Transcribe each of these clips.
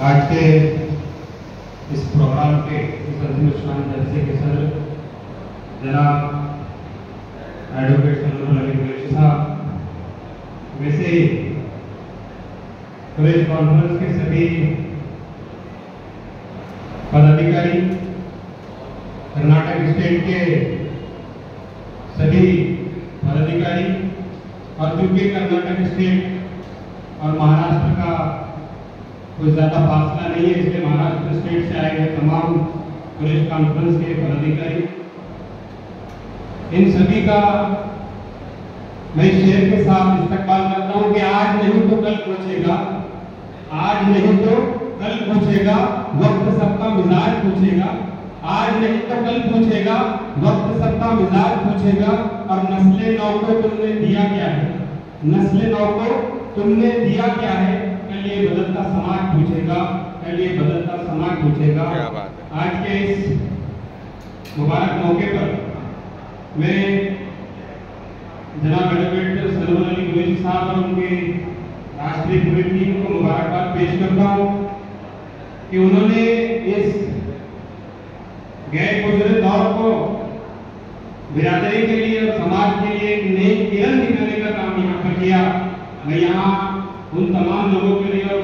आज के इस प्रोग्राम के इस अंतिम जलसे के सर जनाब एडवोकेट सनोवर अली कुरैशी साहब, वैसे ही प्रेस कॉन्फ्रेंस के सभी पदाधिकारी, कर्नाटक स्टेट के सभी पदाधिकारी, और चूंकि कर्नाटक स्टेट और महाराष्ट्र का कोई ज़्यादा फासला नहीं है, इसलिए महाराष्ट्र स्टेट से आए हुए तमाम प्रेस कॉन्फ्रेंस के पदाधिकारी, इन सभी का मैं शेर के साथ इस्तकबाल करता हूं कि आज नहीं तो कल पूछेगा, आज नहीं तो कल पूछेगा, वक्त सबका मिजाज पूछेगा, आज नहीं तो कल पूछेगा, वक्त सबका मिजाज पूछेगा। और नस्ले नौ को तुमने दिया क्या है, नस्ले नौ को तुमने दिया क्या है, कल ये बदलता समाज पूछेगा, कल ये बदलता समाज पूछेगा। आज के इस मुबारक मौके पर मैं जनाब एडवोकेट सनोवर अली कुरैशी साहब और उनके राष्ट्रीय पूरी टीम को मुबारकबाद पेश करता हूँ कि उन्होंने इस गैर गुजरे दौर को बिरादरी के लिए और समाज के लिए एक नई किरण दिखाने का काम यहाँ पर किया। मैं यहाँ उन तमाम लोगों के लिए और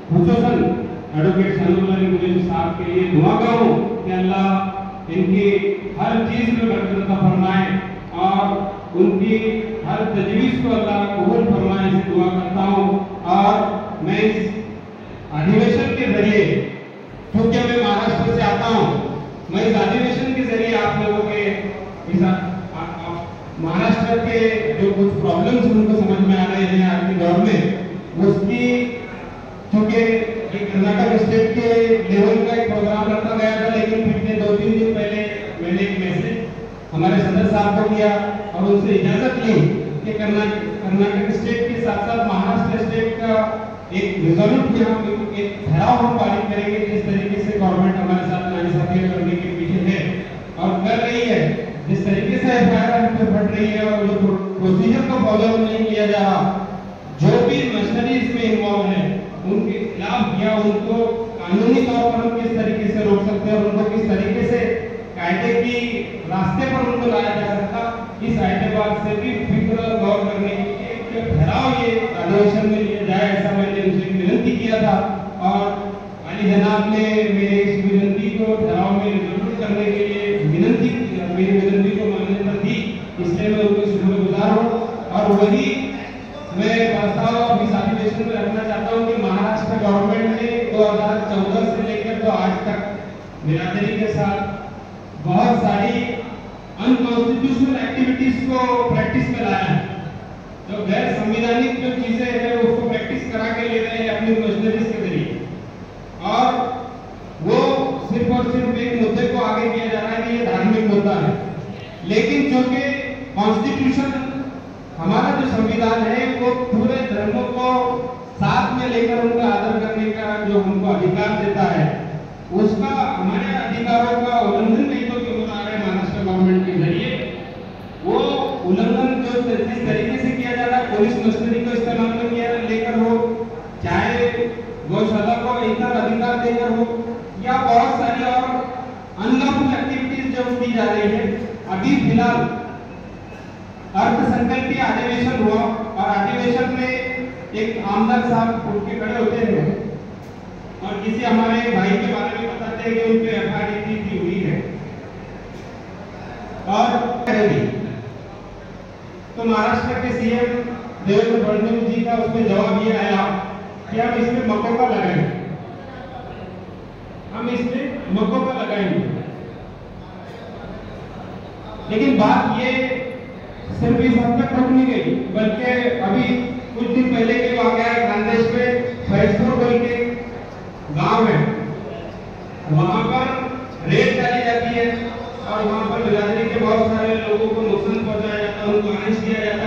खुसूसन एडवोकेट सनोवर अली कुरैशी साहब के लिए दुआ करूँ कि अल्लाह इनकी हर चीज में बरकत अता फरमाए और उनकी हर तजवीज को अल्लाह कबूल फरमाए, से दुआ करता हूँ। और मैं इस अधिवेशन के जरिए, क्योंकि मैं महाराष्ट्र से आता हूँ, मैं इस अधिवेशन के जरिए आप लोगों के इस महाराष्ट्र के जो कुछ प्रॉब्लम्स उनको समझ में आ रहे हैं आज के दौर में, उसकी क्योंकि कर्नाटक स्टेट के लेवल का एक प्रोग्राम रखा गया था, लेकिन पिछले 2-3 दिन पहले मैंने एक मैसेज हमारे सदर साहब को किया और उनसे इजाजत ली कि कर्नाटक स्टेट के साथ साथ महाराष्ट्र स्टेट का एक रिजोल्यूट यहाँ एक ठहराव हम पारित करेंगे, जिस तरीके से गवर्नमेंट हमारे साथ नाइंसाफी करने के पीछे है और कर रही है, जिस तरीके से एफआईआर बढ़ रही है और जो प्रोसीजर को फॉलो नहीं किया जा रहा, जो भी मशीनरी इसमें इन्वॉल्व है उनके खिलाफ या उनको कानूनी तौर पर हम किस तरीके से रोक सकते हैं और उनको किस तरीके से कायदे की रास्ते पर उनको लाया जा सकता, इस एतबार से भी फिक्र गौर करने के लिए ठहराव ये अधिवेशन में लिया जाए, ऐसा मैंने उनसे विनती किया था और अली जनाब ने मेरे इस विनती को ठहराव में रिजोल्यूट करने के लिए मेरी विनती को मान्यता दी, इसलिए मैं उनको शुक्रगुजार हूँ। और वही मैं प्रस्ताव और इस अधिवेशन में रखना चाहता हूँ कि महाराष्ट्र गवर्नमेंट ने 2014 से लेकर तो आज तक बिरादरी के साथ बहुत सारी अनकॉन्स्टिट्यूशनल एक्टिविटीज को प्रैक्टिस में लाया है, जो गैर संवैधानिक जो चीजें हैं उसको प्रैक्टिस करा के ले रहे हैं अपनी मशीनरीज के जरिए, और वो सिर्फ और सिर्फ एक मुद्दे को आगे किया जा रहा है कि ये धार्मिक मुद्दा है, लेकिन चूंकि कॉन्स्टिट्यूशन हमारा जो संविधान है वो पूरे धर्मों को साथ में लेकर उनका आदर करने का जो हमको अधिकार देता है, उसका हमारे अधिकारों का उल्लंघन नहीं तो क्यों हो रहा है महाराष्ट्र गवर्नमेंट के जरिए, वो उल्लंघन जो जिस तरीके से किया जा रहा है, पुलिस मशीनरी को इस्तेमाल में किया लेकर हो, चाहे गौशाला को इतना अधिकार देकर हो, या बहुत सारी और अनलॉफुल एक्टिविटीज जो की जा रही है। अभी फिलहाल अर्थसंकल्पीय अधिवेशन हुआ और अधिवेशन में एक आमदार साहब उठ के खड़े होते हैं और किसी हमारे भाई के बारे में बताते हैं कि उनके एफआईआर की हुई है और करेगी, तो महाराष्ट्र के सीएम देवेंद्र फडणवीस जी का उसमें जवाब ये आया कि हम इसमें मकोका लगाएंगे, हम इसमें मकोका लगाएंगे। लेकिन बात ये सिर्फ इस हद तक रुक नहीं गई, बल्कि अभी कुछ दिन पहले के वाकया है खानदेश में फैजपुर बोल के गांव है, वहां पर रेड डाली जाती है और वहां पर बिरादरी के बहुत सारे लोगों को नुकसान पहुंचाया जाता है, उनको आनिश किया जाता